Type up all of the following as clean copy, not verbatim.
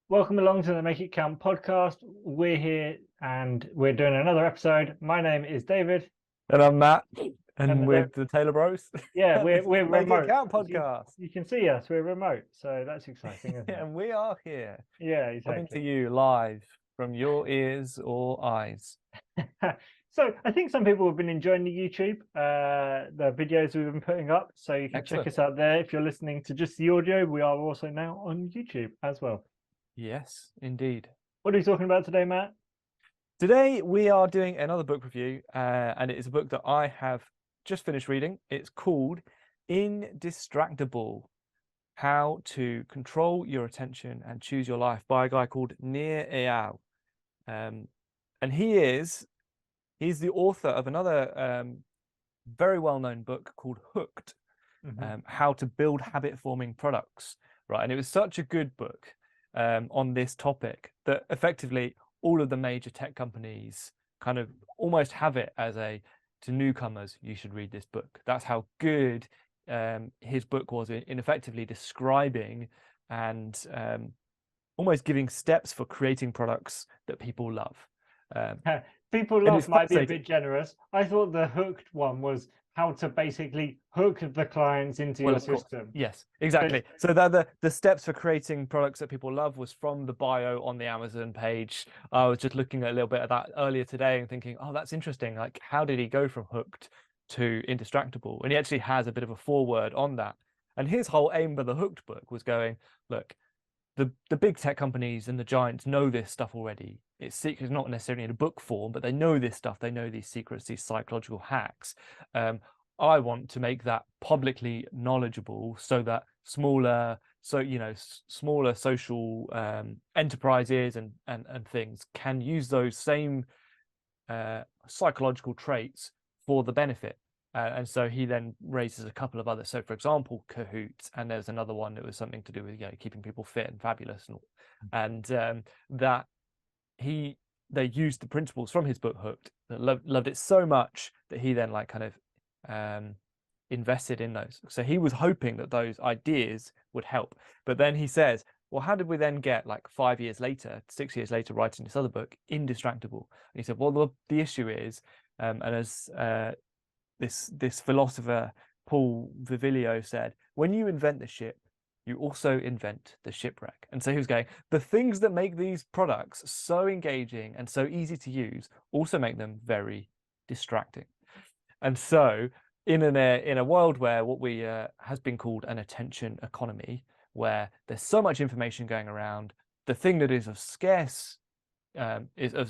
Welcome along to the Make It Count podcast. We're here and we're doing another episode. My name is David. And I'm Matt, And and with the Taylor Bros. Yeah, we're Make remote. It Count podcast. You can see us, we're remote, so that's exciting, isn't it? And we are here, Yeah, coming exactly. to you live from your ears or eyes. So I think some people have been enjoying the YouTube, the videos we've been putting up. So you can check us out there. If you're listening to just the audio, we are also now on YouTube as well. Yes, indeed. What are we talking about today, Matt? Today we are doing another book review, and it is a book that I have just finished reading. It's called Indistractable: How to Control Your Attention and Choose Your Life, by a guy called Nir Eyal. And he's the author of another very well-known book called Hooked, How to Build Habit-Forming Products, right? And it was such a good book on this topic that effectively all of the major tech companies kind of almost have it as to newcomers, you should read this book. That's how good his book was in effectively describing and almost giving steps for creating products that people love. People love might be a bit generous. I thought the Hooked one was how to basically hook the clients into your system. Yes, exactly. So the steps for creating products that people love was from the bio on the Amazon page. I was just looking at a little bit of that earlier today and thinking, oh, that's interesting. Like, how did he go from Hooked to Indistractable? And he actually has a bit of a foreword on that. And his whole aim for the Hooked book was going, look, the big tech companies and the giants know this stuff already. It's not necessarily in a book form, but they know this stuff. They know these secrets, these psychological hacks. I want to make that publicly knowledgeable so that smaller social enterprises and things can use those same psychological traits for the benefit. And so he then raises a couple of others. So, for example, Kahoot, and there's another one that was something to do with keeping people fit and fabulous, and that they used the principles from his book Hooked, that loved it so much that he then invested in those. So he was hoping that those ideas would help. But then he says, well, how did we then get 5 years later, 6 years later, writing this other book, Indistractable? And he said, well, the issue is, and as this philosopher Paul Virilio said, when you invent the ship, you also invent the shipwreck. And so he was going, the things that make these products so engaging and so easy to use also make them very distracting. And so in a world where what we has been called an attention economy, where there's so much information going around, the thing that is of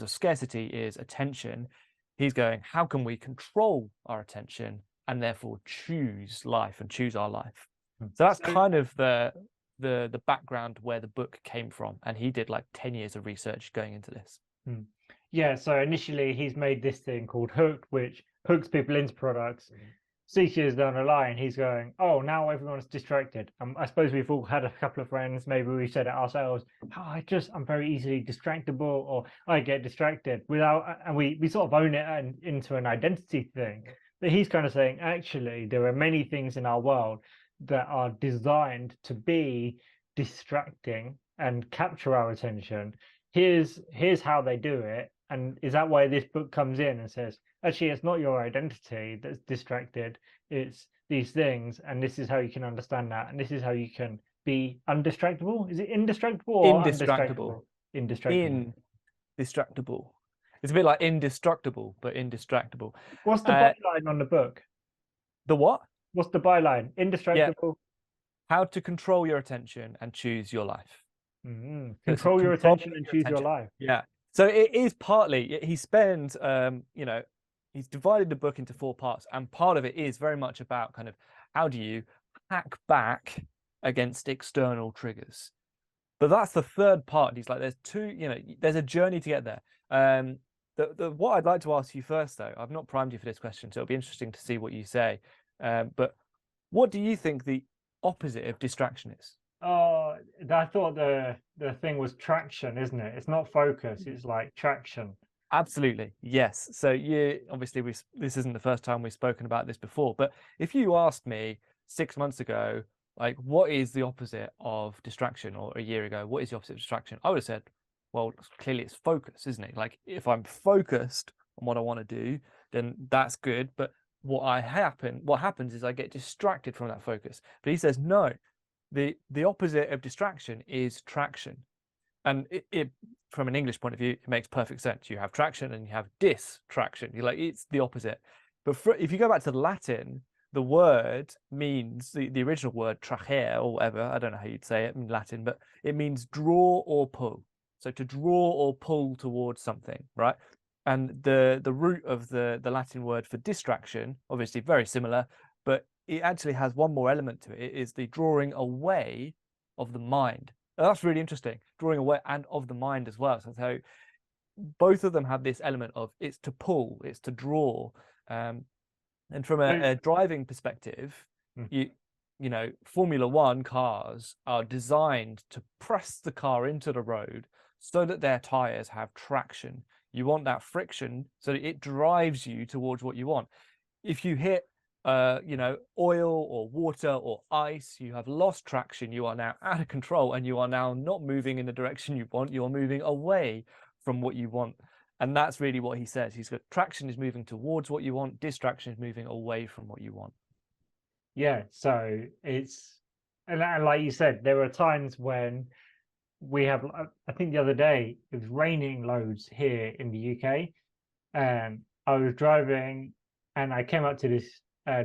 scarcity is attention. He's going, how can we control our attention and therefore choose life and choose our life? So that's kind of the background where the book came from. And he did 10 years of research going into this. Yeah, so initially he's made this thing called Hooked, which hooks people into products. 6 years down the line, he's going, oh, now everyone's distracted. I suppose we've all had a couple of friends, maybe we said it ourselves, oh, I'm very easily distractible, or I get distracted and we sort of own it into an identity thing. But he's kind of saying, actually, there are many things in our world that are designed to be distracting and capture our attention. Here's how they do it. And is that why this book comes in and says, actually, it's not your identity that's distracted, it's these things, and this is how you can understand that, and this is how you can be undistractable. Is it indistractable or Indistractable? Indistractable. Indistractable. It's a bit like indestructible, but indistractable. What's the byline on the book? The what? What's the byline? Indistractable. Yeah. How to control your attention and choose your life. Control your attention and choose your life. Yeah. So it is partly, he spends, he's divided the book into 4 parts, and part of it is very much about kind of how do you hack back against external triggers. But that's the third part. He's like, there's a journey to get there. What I'd like to ask you first, though, I've not primed you for this question, so it'll be interesting to see what you say. But what do you think the opposite of distraction is? Oh, I thought the thing was traction, isn't it? It's not focus, it's like traction. Absolutely, yes. So obviously this isn't the first time we've spoken about this before, but if you asked me 6 months ago, like, what is the opposite of distraction? Or a year ago, what is the opposite of distraction? I would have said, well, clearly it's focus, isn't it? Like, if I'm focused on what I want to do, then that's good. But what happens is I get distracted from that focus. But he says, no, the opposite of distraction is traction. And it from an English point of view, it makes perfect sense. You have traction and you have distraction. You're like, it's the opposite. But if you go back to the Latin, the word means the original word trahere or whatever. I don't know how you'd say it in Latin, but it means draw or pull. So to draw or pull towards something, right? And the root of the Latin word for distraction, obviously very similar, but it actually has one more element to it. It is the drawing away of the mind. And that's really interesting, drawing away and of the mind as well. So both of them have this element of it's to pull, it's to draw. And from a driving perspective, you know, Formula One cars are designed to press the car into the road so that their tires have traction. You want that friction so that it drives you towards what you want. If you hit you know, oil or water or ice, you have lost traction, you are now out of control, and you are now not moving in the direction you want, you're moving away from what you want. And that's really what he says. He's got traction is moving towards what you want, distraction is moving away from what you want. Yeah, so it's, and like you said, there are times when we have, I think the other day it was raining loads here in the UK, and I was driving and I came up to this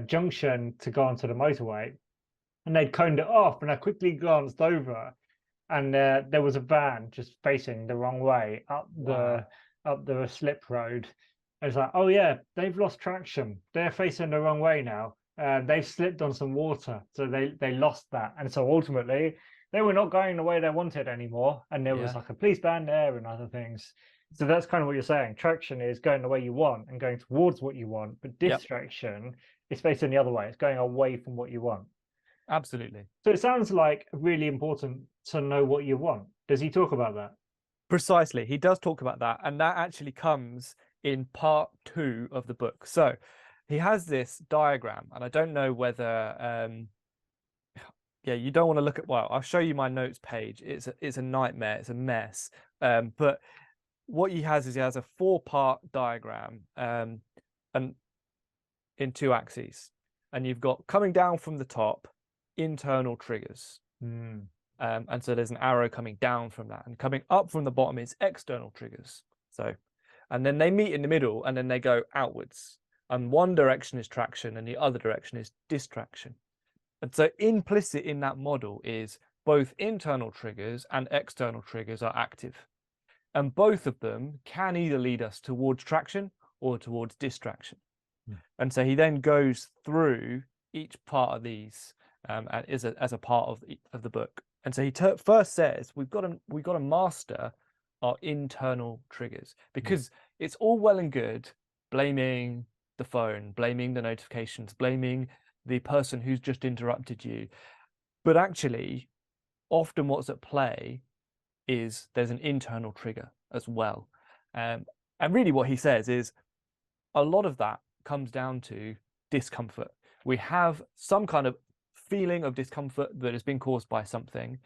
junction to go onto the motorway, and they'd coned it off, and I quickly glanced over, and there was a van just facing the wrong way up the slip road. I was like, oh yeah, they've lost traction, they're facing the wrong way now, they've slipped on some water, so they lost that, and so ultimately they were not going the way they wanted anymore, and there was like a police van there and other things. So that's kind of what you're saying. Traction is going the way you want and going towards what you want, but distraction is facing the other way. It's going away from what you want. Absolutely. So it sounds like really important to know what you want. Does he talk about that? Precisely. He does talk about that. And that actually comes in part 2 of the book. So he has this diagram, and I don't know whether you don't want to look at, well, I'll show you my notes page. It's a nightmare, it's a mess. But what he has is he has a 4-part diagram, and in 2 axes, and you've got coming down from the top internal triggers, and so there's an arrow coming down from that, and coming up from the bottom is external triggers. So, and then they meet in the middle, and then they go outwards, and one direction is traction and the other direction is distraction. And so implicit in that model is both internal triggers and external triggers are active, and both of them can either lead us towards traction or towards distraction. And so he then goes through each part of these as a part of the book. And so he first says we've got to master our internal triggers, because it's all well and good blaming the phone, blaming the notifications, blaming the person who's just interrupted you, but actually often what's at play is there's an internal trigger as well. And really what he says is a lot of that comes down to discomfort. We have some kind of feeling of discomfort that has been caused by something,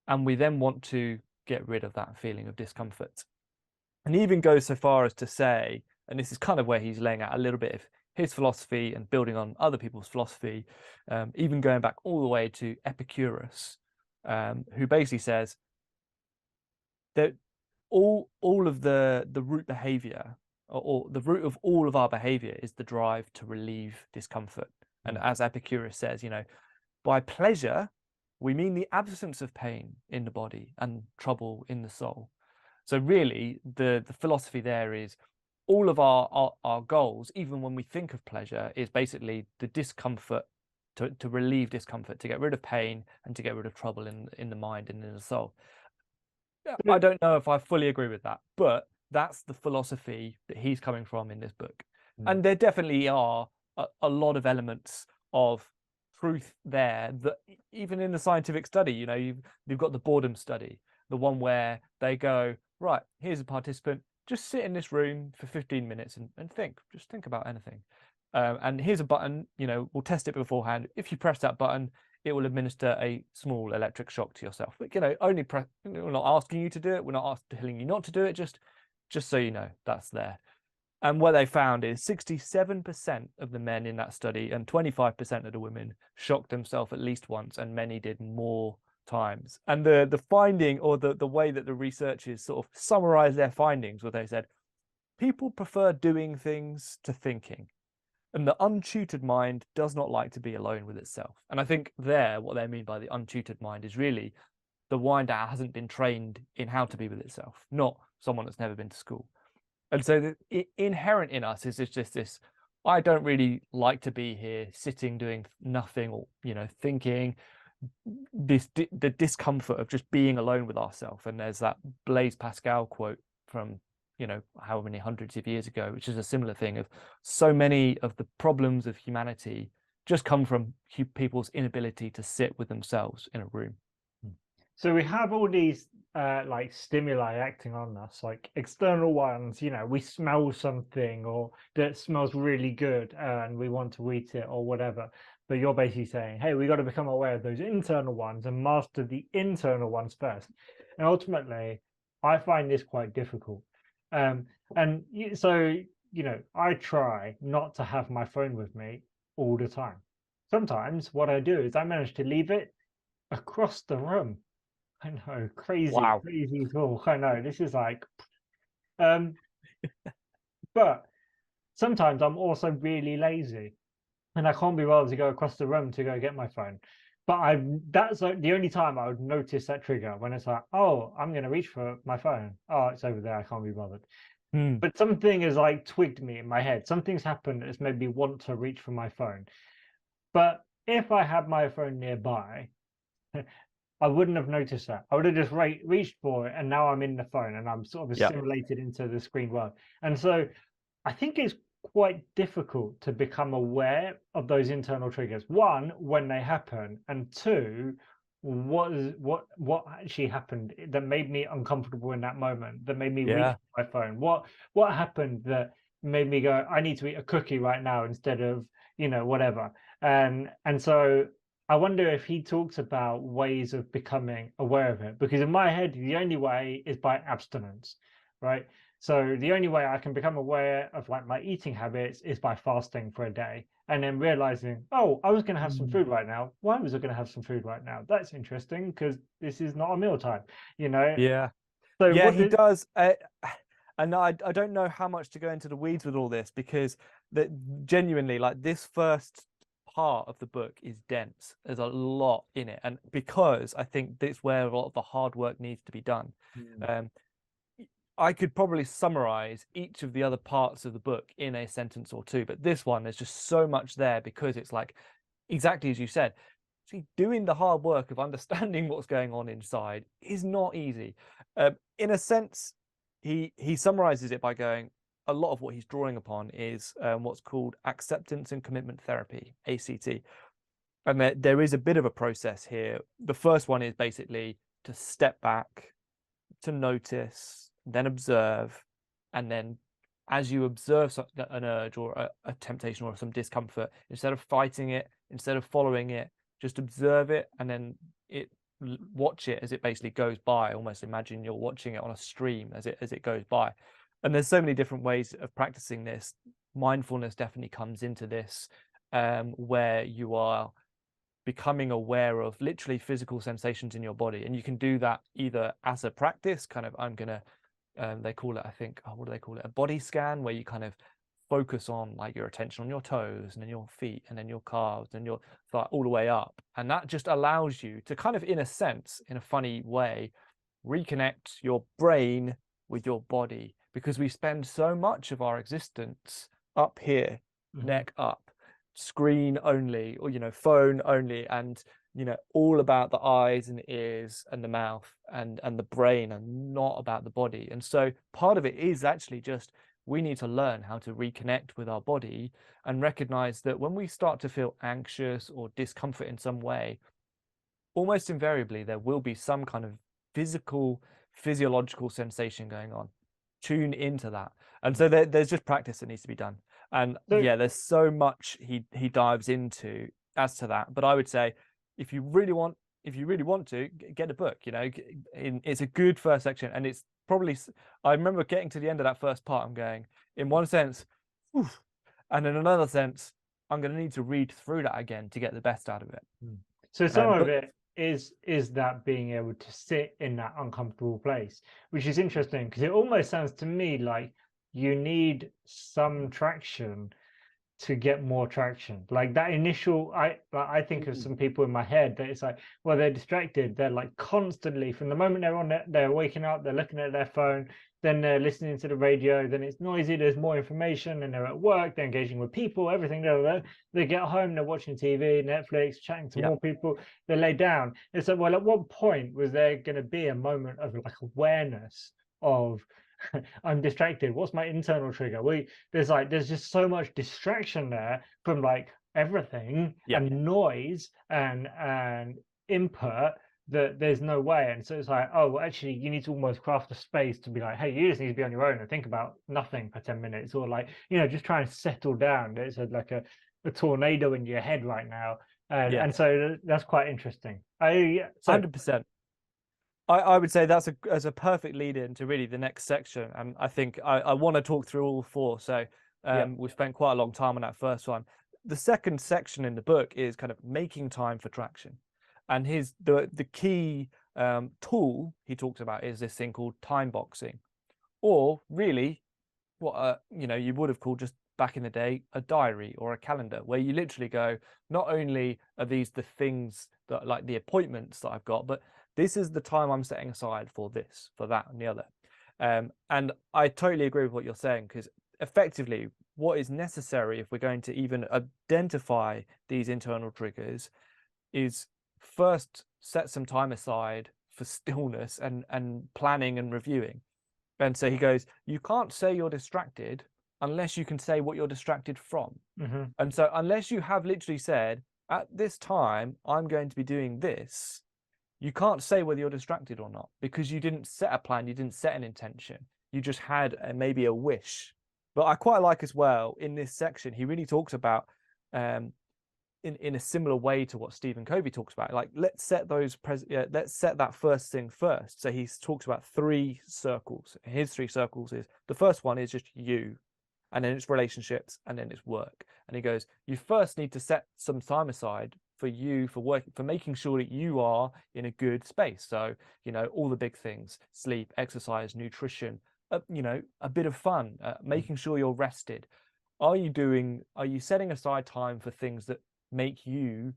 and we then want to get rid of that feeling of discomfort. And he even goes so far as to say, and this is kind of where he's laying out a little bit of his philosophy and building on other people's philosophy, even going back all the way to Epicurus, who basically says that all of the root behavior, or the root of all of our behavior, is the drive to relieve discomfort. And as Epicurus says, you know, by pleasure we mean the absence of pain in the body and trouble in the soul. So really the philosophy there is all of our goals, even when we think of pleasure, is basically the discomfort, to relieve discomfort, to get rid of pain and to get rid of trouble in the mind and in the soul. I don't know if I fully agree with that, but that's the philosophy that he's coming from in this book. And there definitely are a lot of elements of truth there that even in the scientific study, you know, you've got the boredom study, the one where they go, right, here's a participant, just sit in this room for 15 minutes and just think about anything. And here's a button, you know, we'll test it beforehand. If you press that button, it will administer a small electric shock to yourself. But, only we're not asking you to do it. We're not telling you not to do it. Just so you know, that's there. And what they found is 67% of the men in that study and 25% of the women shocked themselves at least once, and many did more times. And the finding, or the way that the researchers sort of summarized their findings, where they said, people prefer doing things to thinking, and the untutored mind does not like to be alone with itself. And I think what they mean by the untutored mind is really the mind that hasn't been trained in how to be with itself, not someone that's never been to school. And so inherent in us is just this, I don't really like to be here sitting doing nothing, or thinking, the discomfort of just being alone with ourselves. And there's that Blaise Pascal quote from how many hundreds of years ago, which is a similar thing, of so many of the problems of humanity just come from people's inability to sit with themselves in a room. So we have all these like stimuli acting on us, like external ones. We smell something, or that smells really good, and we want to eat it or whatever. But you're basically saying, hey, we got to become aware of those internal ones and master the internal ones first. And ultimately, I find this quite difficult. So I try not to have my phone with me all the time. Sometimes what I do is I manage to leave it across the room. I know, crazy, Wow. crazy talk. I know, this is like, but sometimes I'm also really lazy, and I can't be bothered to go across the room to go get my phone. But that's like the only time I would notice that trigger, when it's like, oh, I'm going to reach for my phone. Oh, it's over there. I can't be bothered. But something has like twigged me in my head. Something's happened that's made me want to reach for my phone. But if I had my phone nearby, I wouldn't have noticed that. I would have just reached for it, and now I'm in the phone, and I'm sort of assimilated into the screen world. And so I think it's quite difficult to become aware of those internal triggers. One, when they happen, and two, what actually happened that made me uncomfortable in that moment, that made me reach for my phone. What happened that made me go, I need to eat a cookie right now instead of whatever. And so I wonder if he talks about ways of becoming aware of it, because in my head, the only way is by abstinence, right? So the only way I can become aware of like my eating habits is by fasting for a day, and then realizing, oh, I was going to have some food right now. Why was I going to have some food right now? That's interesting, because this is not a mealtime, Yeah. So yeah, he does. And I don't know how much to go into the weeds with all this, because that genuinely, like, this first part of the book is dense. There's a lot in it, and because I think that's where a lot of the hard work needs to be done. I could probably summarize each of the other parts of the book in a sentence or two, but this one, there's just so much there, because it's like, exactly as you said, see, doing the hard work of understanding what's going on inside is not easy. In a sense, he summarizes it by going, a lot of what he's drawing upon is what's called acceptance and commitment therapy, ACT. And there is a bit of a process here. The first one is basically to step back, to notice, then observe, and then as you observe an urge or a temptation or some discomfort, instead of fighting it, instead of following it, just observe it, and then watch it as it basically goes by. Almost imagine you're watching it on a stream as it goes by. And there's so many different ways of practicing this. Mindfulness definitely comes into this, where you are becoming aware of literally physical sensations in your body, and you can do that either as a practice, kind of, I'm gonna they call it, I think, what do they call it, a body scan, where you kind of focus on like your attention on your toes and then your feet and then your calves and your thigh all the way up, and that just allows you to kind of, in a sense, in a funny way, reconnect your brain with your body, because we spend so much of our existence up here, neck up, screen only, or phone only, and all about the eyes and ears and the mouth and the brain, and not about the body. And so part of it is actually just, we need to learn how to reconnect with our body and recognize that when we start to feel anxious or discomfort in some way, almost invariably there will be some kind of physiological sensation going on. Tune into that. And so there's just practice that needs to be done. And there's so much he dives into as to that. But I would say if you really want to get a book, it's a good first section. And it's probably, I remember getting to the end of that first part, I'm going, in one sense, oof, and in another sense, I'm going to need to read through that again to get the best out of it. So some of it is that being able to sit in that uncomfortable place, which is interesting because it almost sounds to me like you need some traction to get more traction. Like that initial, I think of some people in my head that it's like, well, they're distracted. They're like constantly from the moment they're on it, they're waking up, they're looking at their phone, then they're listening to the radio, then it's noisy, there's more information, and they're at work, they're engaging with people, everything. They get home, they're watching TV, Netflix, chatting to more people, they lay down. It's like, well, at what point was there going to be a moment of like awareness of I'm distracted? What's my internal trigger? There's just so much distraction there from like everything and noise and input that there's no way. And so it's like, oh, well, actually, you need to almost craft a space to be like, hey, you just need to be on your own and think about nothing for 10 minutes, or like, just try and settle down. There's like a tornado in your head right now, and so that's quite interesting. 100%. I would say that's a perfect lead in to really the next section. And I think I want to talk through all four. So we've spent quite a long time on that first one. The second section in the book is kind of making time for traction. And the key tool he talks about is this thing called time boxing, or really what you would have called just back in the day a diary or a calendar, where you literally go, not only are these the things that like the appointments that I've got, but this is the time I'm setting aside for this, for that, and the other. And I totally agree with what you're saying, because effectively what is necessary if we're going to even identify these internal triggers is first set some time aside for stillness and planning and reviewing. And so he goes, you can't say you're distracted unless you can say what you're distracted from. And so unless you have literally said, at this time, I'm going to be doing this, you can't say whether you're distracted or not, because you didn't set a plan, you didn't set an intention, you just had maybe a wish. But I quite like as well, in this section, he really talks about, in a similar way to what Stephen Covey talks about, like let's set that first thing first. So he talks about 3 circles. His 3 circles is, the first one is just you, and then it's relationships, and then it's work. And he goes, you first need to set some time aside for you, for working, for making sure that you are in a good space. So, all the big things: sleep, exercise, nutrition, a bit of fun, making sure you're rested. Are you setting aside time for things that make you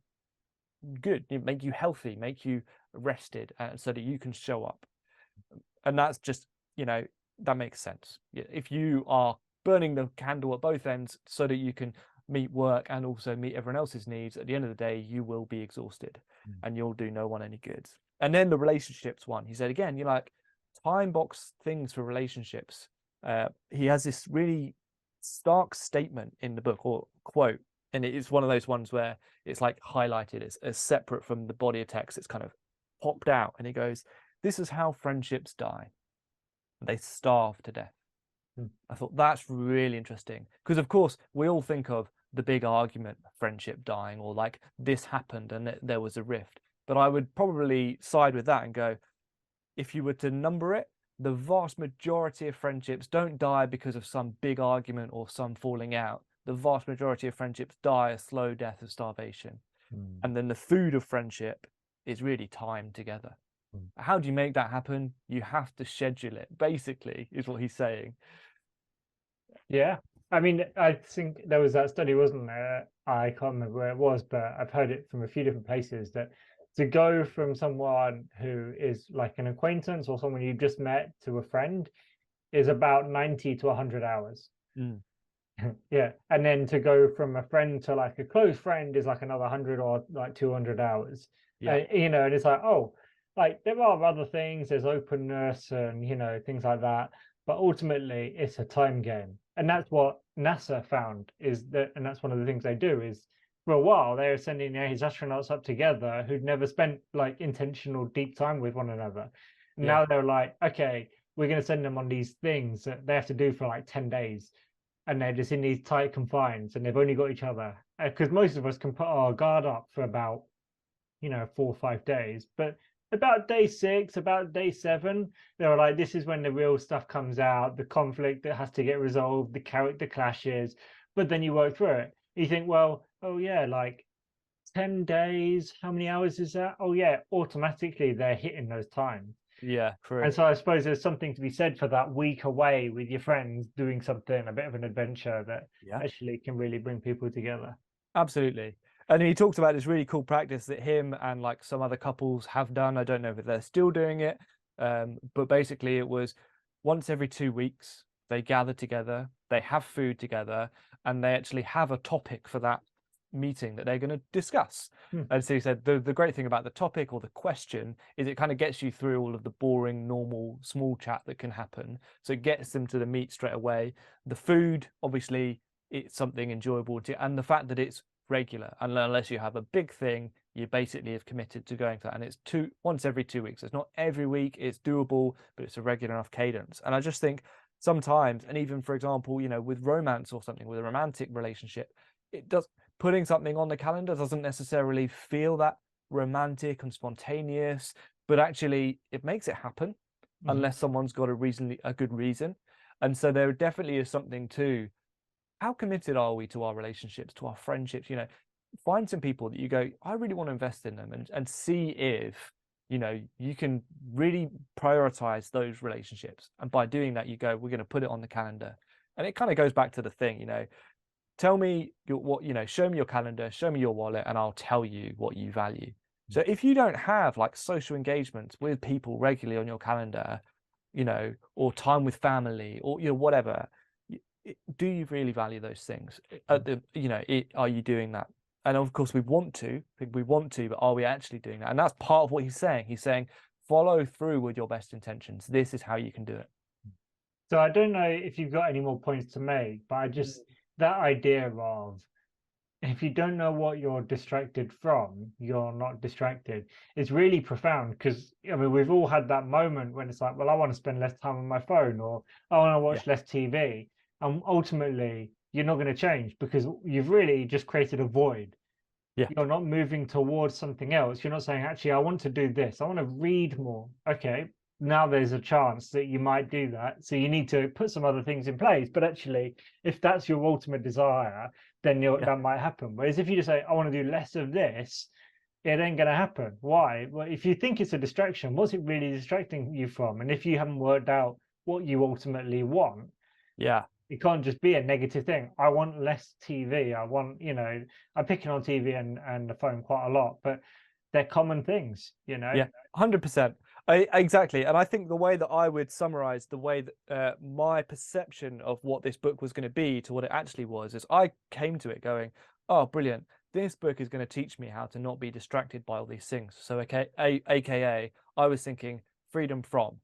good, make you healthy, make you rested, so that you can show up? And that's just, that makes sense. If you are burning the candle at both ends so that you can meet work and also meet everyone else's needs, at the end of the day, you will be exhausted and you'll do no one any good. And then the relationships one, he said again, time box things for relationships. He has this really stark statement in the book, or quote, and it's one of those ones where it's like highlighted, it's separate from the body of text, it's kind of popped out, and he goes, this is how friendships die. They starve to death. I thought that's really interesting, because of course we all think of the big argument, friendship dying, or like this happened and there was a rift. But I would probably side with that and go, if you were to number it, the vast majority of friendships don't die because of some big argument or some falling out. The vast majority of friendships die a slow death of starvation. And then the food of friendship is really time together. How do you make that happen? You have to schedule it, basically, is what he's saying. Yeah. I mean, I think there was that study, wasn't there? I can't remember where it was, but I've heard it from a few different places, that to go from someone who is like an acquaintance or someone you just met to a friend is about 90 to 100 hours. Yeah. And then to go from a friend to like a close friend is like another 100 or like 200 hours. And it's like, oh, like there are other things, there's openness and, things like that. But ultimately, it's a time game. And that's what NASA found, and that's one of the things they do is, for a while, they were sending these astronauts up together who'd never spent like intentional deep time with one another. And now they're like, okay, we're going to send them on these things that they have to do for like 10 days. And they're just in these tight confines and they've only got each other. Because most of us can put our guard up for about 4 or 5 days. But about day 6, about day 7, they were like, this is when the real stuff comes out, the conflict that has to get resolved, the character clashes. But then you work through it. You think, well, oh yeah, like 10 days, how many hours is that? Oh yeah, automatically they're hitting those times. Yeah, true. And so I suppose there's something to be said for that week away with your friends doing something, a bit of an adventure that actually can really bring people together. Absolutely. And he talks about this really cool practice that him and like some other couples have done. I don't know if they're still doing it, but basically it was once every 2 weeks, they gather together, they have food together, and they actually have a topic for that meeting that they're going to discuss. And so he said the great thing about the topic or the question is it kind of gets you through all of the boring, normal, small chat that can happen. So it gets them to the meat straight away. The food, obviously, it's something enjoyable to, and the fact that it's regular, and unless you have a big thing, you basically have committed to going to that. And it's once every 2 weeks. It's not every week, it's doable, but it's a regular enough cadence. And I just think sometimes, and even for example, with romance or something, with a romantic relationship, it does, putting something on the calendar doesn't necessarily feel that romantic and spontaneous, but actually it makes it happen unless someone's got a good reason. And so there definitely is something to how committed are we to our relationships, to our friendships? Find some people that you go, I really want to invest in them, and see if you can really prioritize those relationships. And by doing that, you go, we're going to put it on the calendar. And it kind of goes back to the thing, tell me show me your calendar, show me your wallet, and I'll tell you what you value. So if you don't have like social engagements with people regularly on your calendar, or time with family, or whatever, do you really value those things? Are you doing that? And of course we want to, but are we actually doing that? And that's part of what he's saying. He's saying follow through with your best intentions. This is how you can do it. So I don't know if you've got any more points to make, but I just, that idea of, if you don't know what you're distracted from, you're not distracted. It's really profound, because we've all had that moment when it's like, well, I want to spend less time on my phone, or I want to watch less TV. And ultimately, you're not going to change because you've really just created a void. You're not moving towards something else. You're not saying, actually, I want to do this. I want to read more. Okay, now there's a chance that you might do that. So you need to put some other things in place. But actually, if that's your ultimate desire, then that might happen. Whereas if you just say, I want to do less of this, it ain't going to happen. Why? Well, if you think it's a distraction, what's it really distracting you from? And if you haven't worked out what you ultimately want, it can't just be a negative thing. I want less TV. I want, I'm picking on TV and the phone quite a lot, but they're common things, Yeah, 100%. Exactly. And I think the way that I would summarize the way that my perception of what this book was going to be to what it actually was is I came to it going, oh, brilliant. This book is going to teach me how to not be distracted by all these things. So, AKA, I was thinking freedom from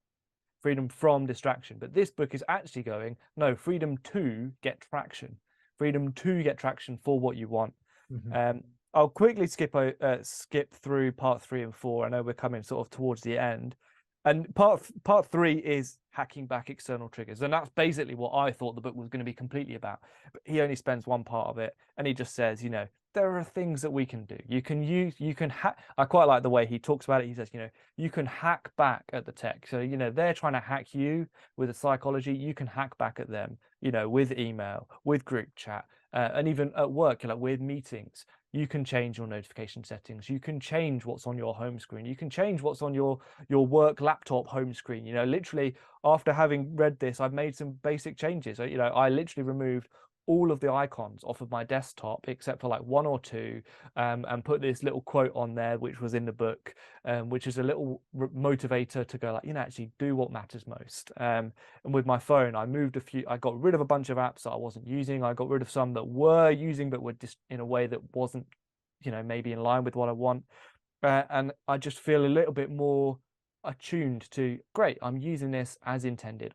distraction. But this book is actually going, no, freedom to get traction for what you want. I'll quickly skip through part 3 and 4. I know we're coming sort of towards the end. And part 3 is hacking back external triggers. And that's basically what I thought the book was going to be completely about. But he only spends one part of it. And he just says, there are things that we can do. You can hack. I quite like the way he talks about it. He says, you can hack back at the tech. So, they're trying to hack you with the psychology. You can hack back at them, with email, with group chat, and even at work, with meetings. You can change your notification settings. You can change what's on your home screen. You can change what's on your work laptop home screen. Literally, after having read this, I've made some basic changes. I literally removed all of the icons off of my desktop except for like 1 or 2, and put this little quote on there which was in the book, which is a little motivator to go like, actually do what matters most. And with my phone, I got rid of a bunch of apps that I wasn't using. I got rid of some that were using but were just in a way that wasn't maybe in line with what I want, and I just feel a little bit more attuned to, great, I'm using this as intended.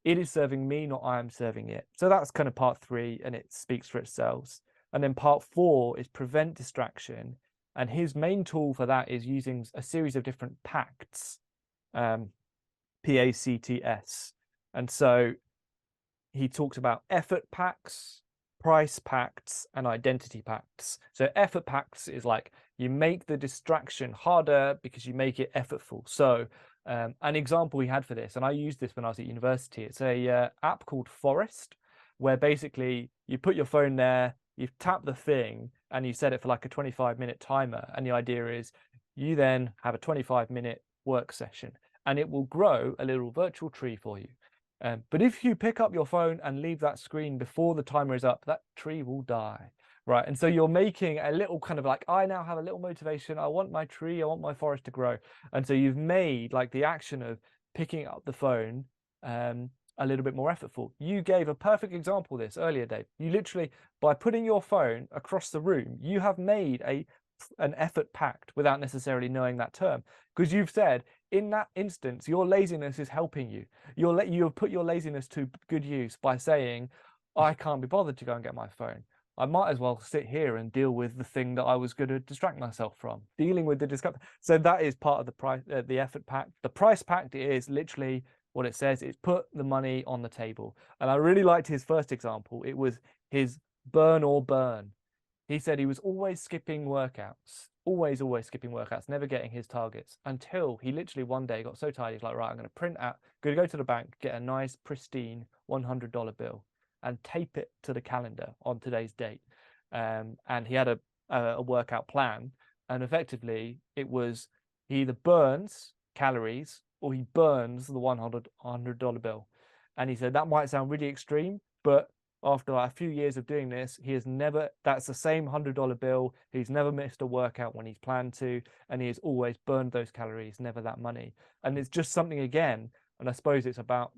It is serving me, not I am serving it. So that's kind of part 3, and it speaks for itself. And then part 4 is prevent distraction. And his main tool for that is using a series of different pacts, PACTS. And so he talks about effort pacts, price pacts, and identity pacts. So effort pacts is like, You make the distraction harder because you make it effortful. So an example we had for this, and I used this when I was at university, it's a app called Forest, where basically you put your phone there, you tap the thing, and you set it for like a 25-minute timer. And the idea is you then have a 25-minute work session, and it will grow a little virtual tree for you. But if you pick up your phone and leave that screen before the timer is up, that tree will die, right? And so you're making a little kind of like, I now have a little motivation. I want my tree, I want my forest to grow. And so you've made like the action of picking up the phone a little bit more effortful. You gave a perfect example of this earlier, Dave. You literally, by putting your phone across the room, you have made an effort pact without necessarily knowing that term, because you've said in that instance your laziness is helping you. You have put your laziness to good use by saying, I can't be bothered to go and get my phone. I might as well sit here and deal with the thing that I was going to distract myself from, dealing with the discomfort. So that is part of the price, the effort pact. The price pact is literally what it says. It's put the money on the table. And I really liked his first example. It was his burn or burn. He said he was always skipping workouts, always skipping workouts, never getting his targets, until he literally one day got so tired, he's like, right, I'm going to print out, going to go to the bank, get a nice, pristine $100 bill and tape it to the calendar on today's date. And he had a workout plan. And effectively, it was he either burns calories or he burns the $100 bill. And he said that might sound really extreme, but after a few years of doing this, he has never, that's the same $100 bill. He's never missed a workout when he's planned to, and he has always burned those calories, never that money. And it's just something again, and I suppose it's about,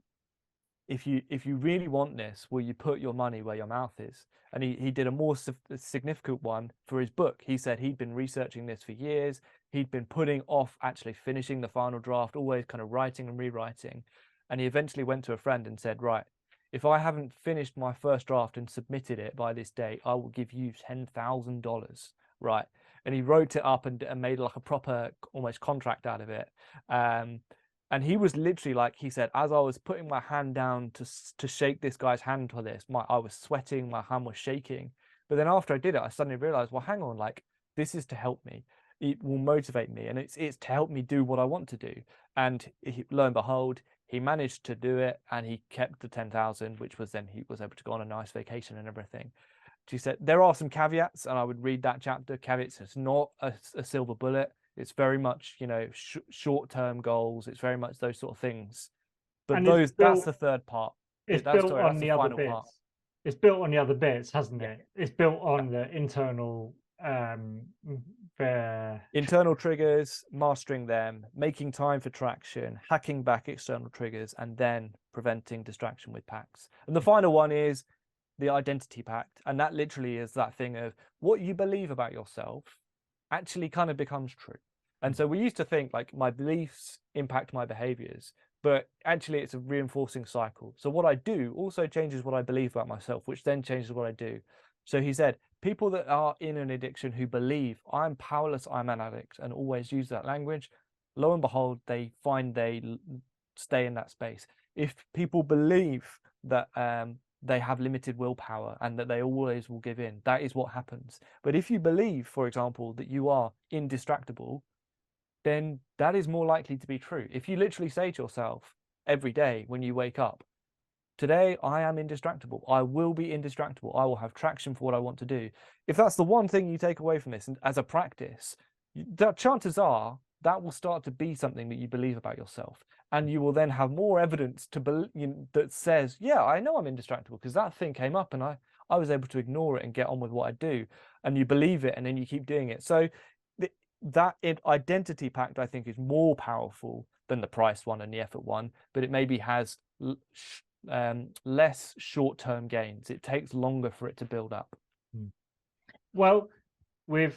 if you really want this, will you put your money where your mouth is? And he did a more significant one for his book. He said he'd been researching this for years. He'd been putting off actually finishing the final draft, always kind of writing and rewriting. And he eventually went to a friend and said, right, if I haven't finished my first draft and submitted it by this date, I will give you $10,000, right? And he wrote it up and made like a proper almost contract out of it. And he was literally like, he said, as I was putting my hand down to shake this guy's hand for this, I was sweating, my hand was shaking. But then after I did it, I suddenly realized, well, hang on, like this is to help me. It will motivate me, and it's to help me do what I want to do. And lo and behold, he managed to do it, and he kept the 10,000, which was then he was able to go on a nice vacation and everything. She said there are some caveats, and I would read that chapter. Caveats, it's not a silver bullet. It's very much, you know, short-term goals. It's very much those sort of things. But that's the third part. It's built on the other bits. It's built on the other bits, hasn't it? It's built on the internal internal triggers, mastering them, making time for traction, hacking back external triggers, and then preventing distraction with packs. And the final one is the identity pact. And that literally is that thing of what you believe about yourself actually kind of becomes true. And so we used to think like my beliefs impact my behaviors, but actually it's a reinforcing cycle. So what I do also changes what I believe about myself, which then changes what I do. So he said, people that are in an addiction who believe I'm powerless, I'm an addict, and always use that language, lo and behold, they find they stay in that space. If people believe that they have limited willpower and that they always will give in, that is what happens. But if you believe, for example, that you are indistractable, then that is more likely to be true. If you literally say to yourself every day when you wake up, today I am indistractable, I will be indistractable, I will have traction for what I want to do. If that's the one thing you take away from this and as a practice, the chances are that will start to be something that you believe about yourself. And you will then have more evidence that says, yeah, I know I'm indistractable because that thing came up and I was able to ignore it and get on with what I do. And you believe it and then you keep doing it. So that identity pact, I think, is more powerful than the price one and the effort one, but it maybe has less short-term gains. It takes longer for it to build up. Well, we've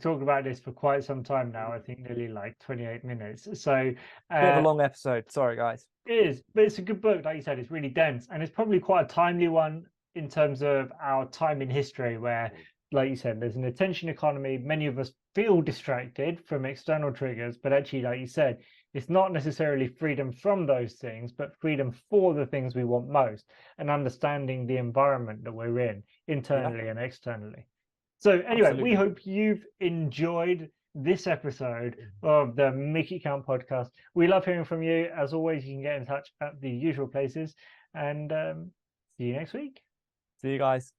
talked about this for quite some time now. I think nearly like 28 minutes. So bit of a long episode. Sorry, guys. It is, but it's a good book. Like you said, it's really dense, and it's probably quite a timely one in terms of our time in history where, like you said, there's an attention economy. Many of us feel distracted from external triggers, but actually, like you said, it's not necessarily freedom from those things, but freedom for the things we want most, and understanding the environment that we're in internally and externally. So anyway, Absolutely. we hope you've enjoyed this episode of the Make It Count podcast. We love hearing from you. As always, you can get in touch at the usual places, and see you next week. See you guys.